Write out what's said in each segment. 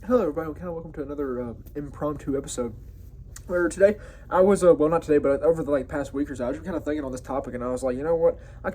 Hello, everybody. Welcome to another impromptu episode. Where today I was well, not today, but over the past week or so, I was just kind of thinking on this topic, and I was like, you know what, I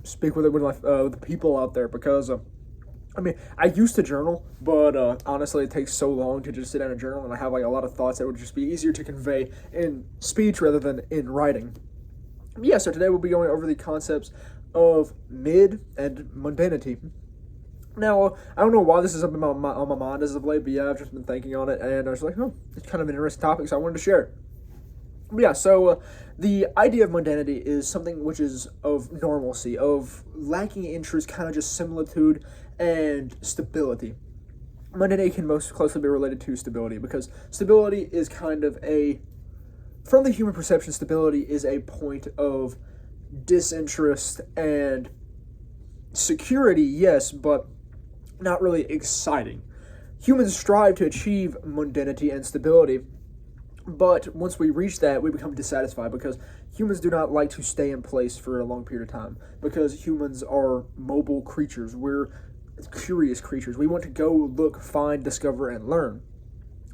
speak with the people out there because I used to journal, but honestly, it takes so long to just sit down and journal, and I have a lot of thoughts that would just be easier to convey in speech rather than in writing. Yeah, so today we'll be going over the concepts of mid and mundanity. Now, I don't know why this is up on my mind as of late, but yeah, I've just been thinking on it, and I was like, oh, it's kind of an interesting topic, so I wanted to share it. But yeah, so the idea of mundanity is something which is of normalcy, of lacking interest, kind of just similitude and stability. Mundanity can most closely be related to stability because stability is kind of from the human perception, stability is a point of disinterest and security, yes, but not really exciting. Humans strive to achieve mundanity and stability, but once we reach that, we become dissatisfied because humans do not like to stay in place for a long period of time because humans are mobile creatures. We're curious creatures. We want to go look, find, discover, and learn.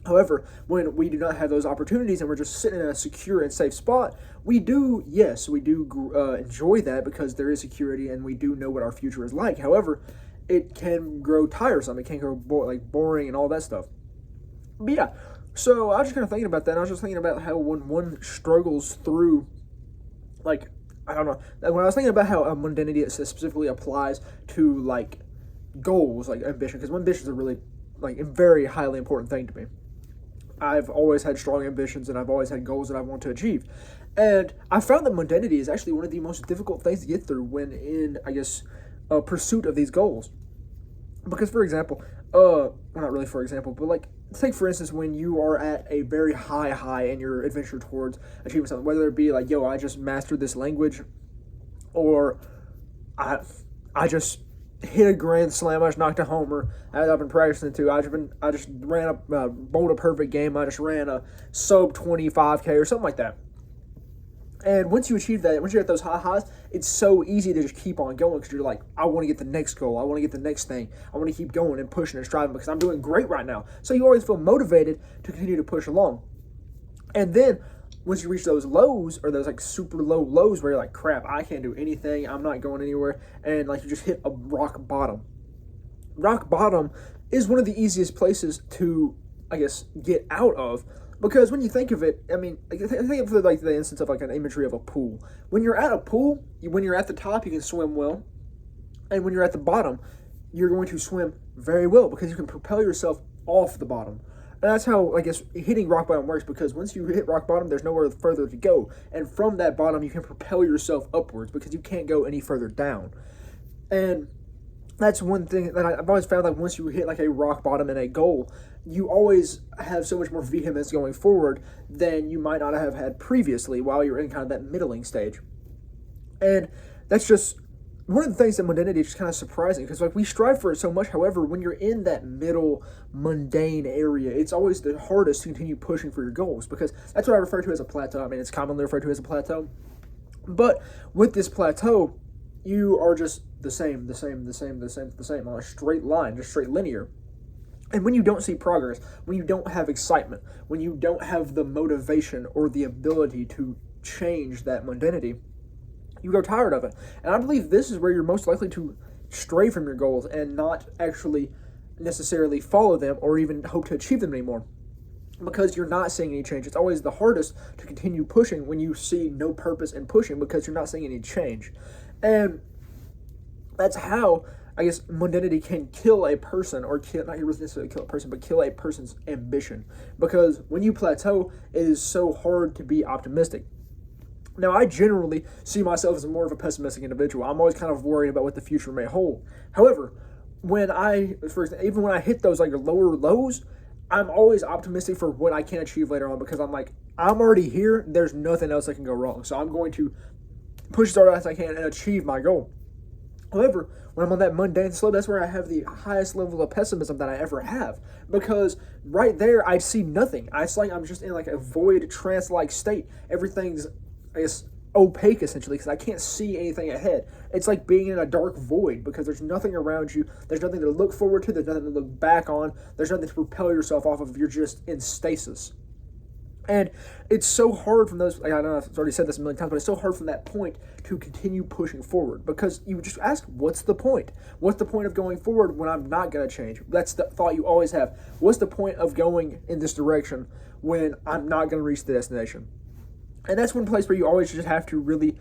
However, when we do not have those opportunities and we're just sitting in a secure and safe spot, we do enjoy that because there is security and we do know what our future is like. However, it can grow tiresome. It can grow boring and all that stuff. But yeah, so I was just kind of thinking about that. And I was just thinking about how when one struggles through, I don't know. When I was thinking about how mundanity specifically applies to goals, like ambition, because ambition is a really a very highly important thing to me. I've always had strong ambitions and I've always had goals that I want to achieve. And I found that mundanity is actually one of the most difficult things to get through when in, pursuit of these goals. Because, for example, well, not really for example, but take for instance when you are at a very high in your adventure towards achieving something, whether it be I just mastered this language, or I just hit a grand slam, I just knocked a homer, I've been practicing too, I just ran bowled a perfect game, I just ran a sub 25K or something like that. And once you achieve that, once you're at those high highs, it's so easy to just keep on going because you're like, I want to get the next goal. I want to get the next thing. I want to keep going and pushing and striving because I'm doing great right now. So you always feel motivated to continue to push along. And then once you reach those lows or those super low lows where you're like, crap, I can't do anything. I'm not going anywhere. And you just hit a rock bottom. Rock bottom is one of the easiest places to, get out of. Because when you think of it, think of the instance of an imagery of a pool. When you're at a pool, when you're at the top, you can swim well. And when you're at the bottom, you're going to swim very well because you can propel yourself off the bottom. And that's how, hitting rock bottom works, because once you hit rock bottom, there's nowhere further to go. And from that bottom, you can propel yourself upwards because you can't go any further down. And that's one thing that I've always found, once you hit a rock bottom in a goal, you always have so much more vehemence going forward than you might not have had previously while you're in kind of that middling stage. And that's just one of the things that mundanity is just kind of surprising because we strive for it so much. However, when you're in that middle mundane area, it's always the hardest to continue pushing for your goals because that's what I refer to as a plateau. It's commonly referred to as a plateau. But with this plateau, you are just the same on a straight line, just straight linear. And when you don't see progress, when you don't have excitement, when you don't have the motivation or the ability to change that mundanity, you grow tired of it. And I believe this is where you're most likely to stray from your goals and not actually necessarily follow them or even hope to achieve them anymore. Because you're not seeing any change. It's always the hardest to continue pushing when you see no purpose in pushing because you're not seeing any change. And that's how, mundanity can kill a person, or not necessarily kill a person, but kill a person's ambition. Because when you plateau, it is so hard to be optimistic. Now, I generally see myself as more of a pessimistic individual. I'm always kind of worried about what the future may hold. However, even when I hit those lower lows, I'm always optimistic for what I can achieve later on because I'm already here. There's nothing else that can go wrong. So I'm going to push as hard as I can and achieve my goal. However, when I'm on that mundane slope, that's where I have the highest level of pessimism that I ever have. Because right there, I see nothing. It's I'm just in a void trance-like state. Everything's, opaque essentially because I can't see anything ahead. It's like being in a dark void because there's nothing around you. There's nothing to look forward to. There's nothing to look back on. There's nothing to propel yourself off of. You're just in stasis. And it's so hard from those, like I know I've already said this a million times, but it's so hard from that point to continue pushing forward because you just ask, what's the point? What's the point of going forward when I'm not going to change? That's the thought you always have. What's the point of going in this direction when I'm not going to reach the destination? And that's one place where you always just have to really,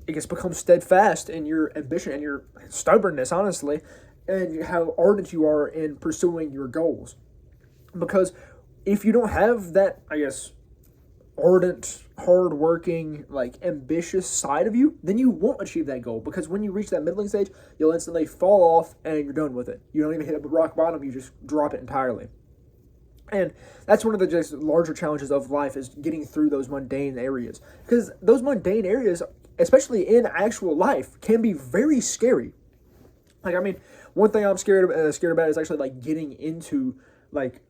I guess, become steadfast in your ambition and your stubbornness, honestly, and how ardent you are in pursuing your goals. Because if you don't have that, I guess, ardent, hard-working, like, ambitious side of you, then you won't achieve that goal. Because when you reach that middling stage, you'll instantly fall off and you're done with it. You don't even hit a rock bottom, you just drop it entirely. And that's one of the just larger challenges of life is getting through those mundane areas. Because those mundane areas, especially in actual life, can be very scary. Like, I mean, one thing I'm scared about is actually, like, getting into, like,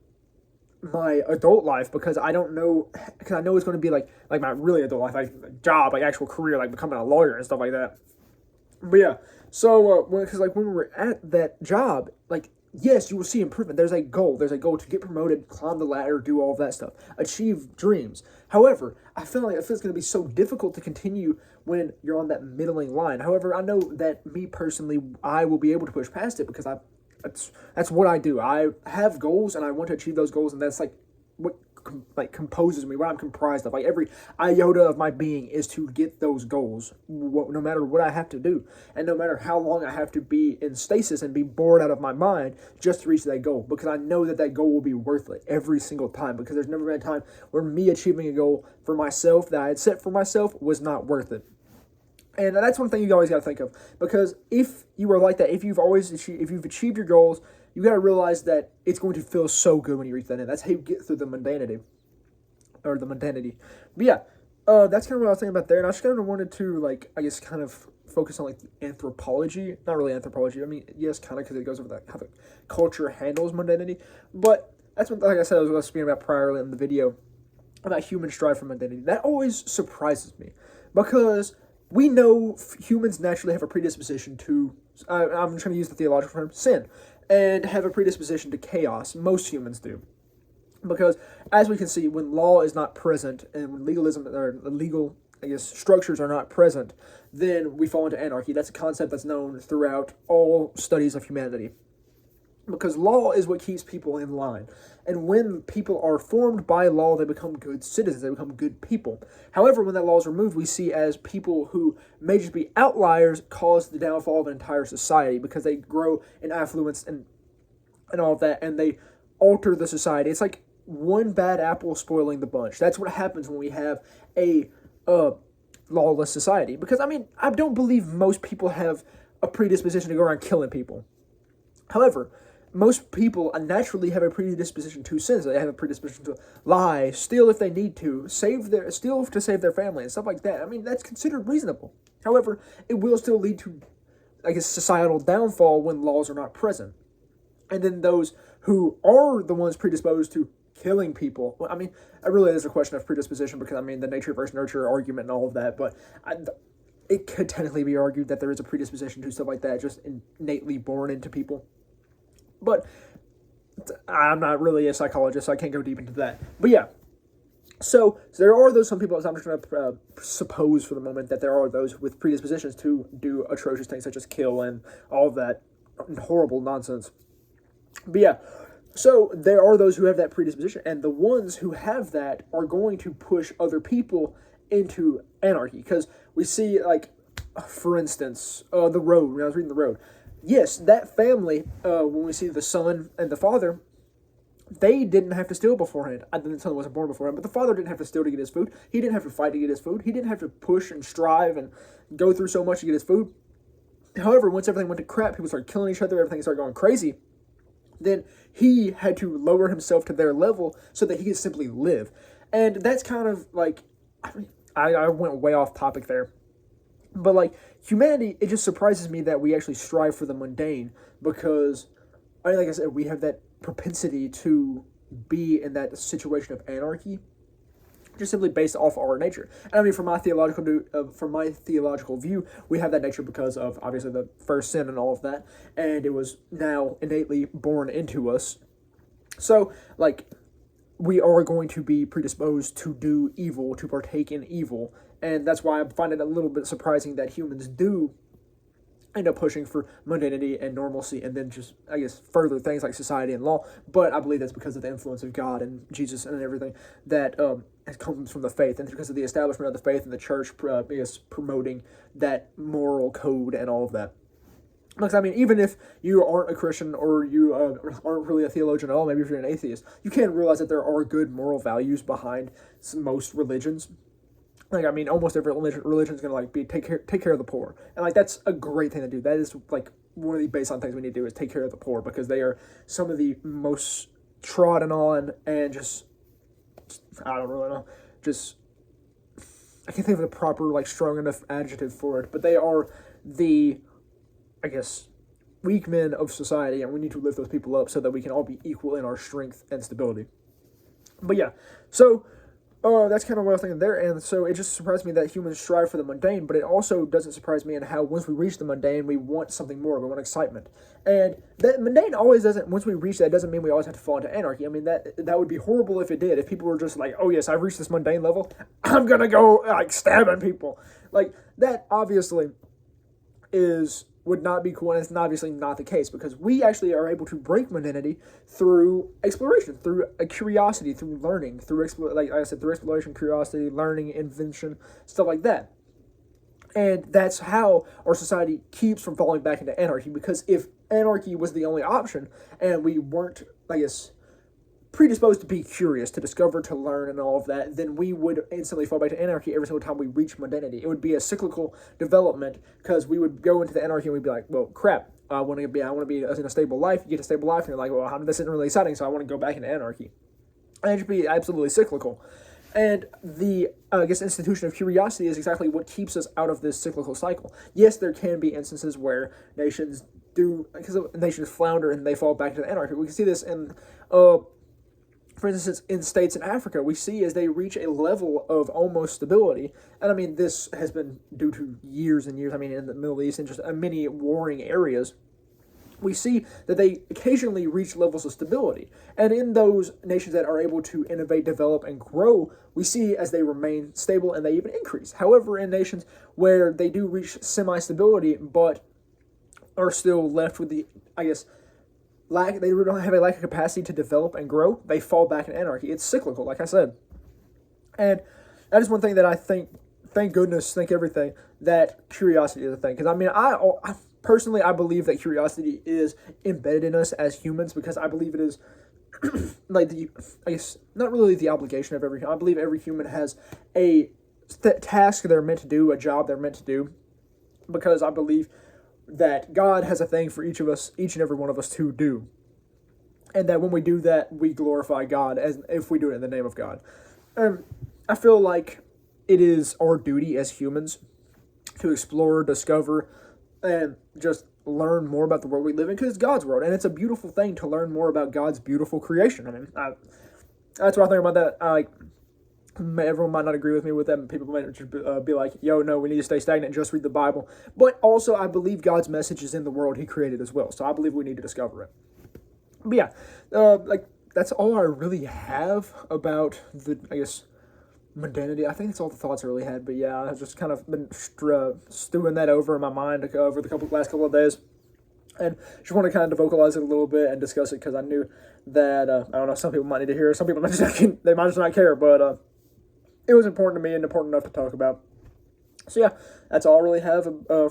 my adult life because I don't know, because I know it's going to be like my really adult life, like job, like actual career, like becoming a lawyer and stuff like that. But yeah, so when we're at that job, like, yes, you will see improvement. There's a goal to get promoted, climb the ladder, do all of that stuff, achieve dreams. However, I feel it's going to be so difficult to continue when you're on that middling line. However, I know that me personally, I will be able to push past it because that's what I do. I have goals and I want to achieve those goals, and that's like what composes me, what I'm comprised of. Like every iota of my being is to get those goals, no matter what I have to do, and no matter how long I have to be in stasis and be bored out of my mind just to reach that goal, because I know that goal will be worth it every single time, because there's never been a time where me achieving a goal for myself that I had set for myself was not worth it. And that's one thing you always got to think of, because if you are like that, if you've achieved your goals, you got to realize that it's going to feel so good when you reach that end. That's how you get through the mundanity. But yeah, that's kind of what I was thinking about there. And I just kind of wanted to, like, I guess, kind of focus on, like, the anthropology. Not really anthropology. I mean, yes, kind of, because it goes over how the culture handles mundanity. But that's what, like I said, I was speaking about prior in the video about human strive for mundanity. That always surprises me, because we know humans naturally have a predisposition to, I'm trying to use the theological term, sin, and have a predisposition to chaos. Most humans do. Because, as we can see, when law is not present, and when legalism, or legal, I guess, structures are not present, then we fall into anarchy. That's a concept that's known throughout all studies of humanity. Because law is what keeps people in line. And when people are formed by law, they become good citizens. They become good people. However, when that law is removed, we see as people who may just be outliers cause the downfall of an entire society, because they grow in affluence and all of that, and they alter the society. It's like one bad apple spoiling the bunch. That's what happens when we have a lawless society. Because, I mean, I don't believe most people have a predisposition to go around killing people. However, most people naturally have a predisposition to sin. They have a predisposition to lie, steal if they need to, steal to save their family, and stuff like that. I mean, that's considered reasonable. However, it will still lead to, I guess, societal downfall when laws are not present. And then those who are the ones predisposed to killing people, well, I mean, it really is a question of predisposition, because, I mean, the nature versus nurture argument and all of that, but it could technically be argued that there is a predisposition to stuff like that, just innately born into people. But I'm not really a psychologist, so I can't go deep into that. But yeah, so there are some people, I'm just going to suppose for the moment that there are those with predispositions to do atrocious things such as kill and all of that horrible nonsense. But yeah, so there are those who have that predisposition, and the ones who have that are going to push other people into anarchy. Because we see, like, for instance, The Road, when I was reading The Road, yes, that family, when we see the son and the father, they didn't have to steal beforehand. The son wasn't born beforehand, but the father didn't have to steal to get his food. He didn't have to fight to get his food. He didn't have to push and strive and go through so much to get his food. However, once everything went to crap, people started killing each other, everything started going crazy, then he had to lower himself to their level so that he could simply live. And that's kind of like, I went way off topic there. But, like, humanity, it just surprises me that we actually strive for the mundane, because, I mean, like I said, we have that propensity to be in that situation of anarchy, just simply based off our nature. And I mean, from my theological view, we have that nature because of obviously the first sin and all of that, and it was now innately born into us. So, like, we are going to be predisposed to do evil, to partake in evil, and that's why I find it a little bit surprising that humans do end up pushing for mundanity and normalcy, and then just, I guess, further things like society and law. But I believe that's because of the influence of God and Jesus and everything that comes from the faith, and because of the establishment of the faith and the church, I guess, promoting that moral code and all of that. Because, I mean, even if you aren't a Christian or you aren't really a theologian at all, maybe if you're an atheist, you can realize that there are good moral values behind most religions. Like, I mean, almost every religion is going to, like, be take care of the poor. And, like, that's a great thing to do. That is, like, one of the baseline things we need to do is take care of the poor, because they are some of the most trodden on and just I don't really know, just, I can't think of the proper, like, strong enough adjective for it, but they are the, I guess, weak men of society, and we need to lift those people up so that we can all be equal in our strength and stability. But yeah, so that's kind of what I was thinking there, and so it just surprised me that humans strive for the mundane, but it also doesn't surprise me in how once we reach the mundane, we want something more, we want excitement. And that mundane always doesn't, once we reach that, doesn't mean we always have to fall into anarchy. I mean, that would be horrible if it did, if people were just like, oh yes, I've reached this mundane level, I'm gonna go, like, stabbing people. Like, that obviously would not be cool, and it's obviously not the case, because we actually are able to break mundanity through exploration, through a curiosity, through learning, through like I said, through exploration, curiosity, learning, invention, stuff like that. And that's how our society keeps from falling back into anarchy, because if anarchy was the only option, and we weren't, I guess, predisposed to be curious, to discover, to learn, and all of that, then we would instantly fall back to anarchy every single time we reach mundanity. It would be a cyclical development, because we would go into the anarchy and we'd be like, well, crap, I want to be in a stable life. You get a stable life, and you're like, well, this isn't really exciting, so I want to go back into anarchy. And it should be absolutely cyclical. And the, I guess, institution of curiosity is exactly what keeps us out of this cyclical cycle. Yes, there can be instances where nations flounder and they fall back into anarchy. We can see this in, for instance, in states in Africa, we see as they reach a level of almost stability, and I mean, this has been due to years and years, I mean, in the Middle East and just many warring areas, we see that they occasionally reach levels of stability. And in those nations that are able to innovate, develop, and grow, we see as they remain stable and they even increase. However, in nations where they do reach semi-stability, but are still left with the, I guess, they don't have a lack of capacity to develop and grow, they fall back in anarchy. It's cyclical, like I said. And that is one thing that I think, thank goodness, thank everything, that curiosity is a thing. Because, I mean, personally, I believe that curiosity is embedded in us as humans, because I believe it is, like, I guess, not really the obligation of every human. I believe every human has a task they're meant to do, a job they're meant to do, because I believe that God has a thing for each of us, each and every one of us, to do. And that when we do that, we glorify God, as if we do it in the name of God. I feel like it is our duty as humans to explore, discover, and just learn more about the world we live in, because it's God's world, and it's a beautiful thing to learn more about God's beautiful creation. I mean, that's what I think about that. Everyone might not agree with me with that. People might just be like, yo, no, we need to stay stagnant and just read the Bible. But also, I believe God's message is in the world he created as well, so I believe we need to discover it. But yeah, that's all I really have about the, I guess, mundanity. I think that's all the thoughts I really had. But yeah, I've just kind of been stewing that over in my mind over the last couple of days, and just want to kind of vocalize it a little bit and discuss it, because I knew that I don't know, some people might need to hear it, some people might just not care, but it was important to me and important enough to talk about. So yeah, that's all I really have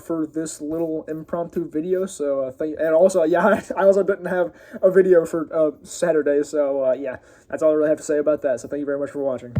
for this little impromptu video. So and also, yeah, I also didn't have a video for Saturday. So yeah, that's all I really have to say about that. So thank you very much for watching.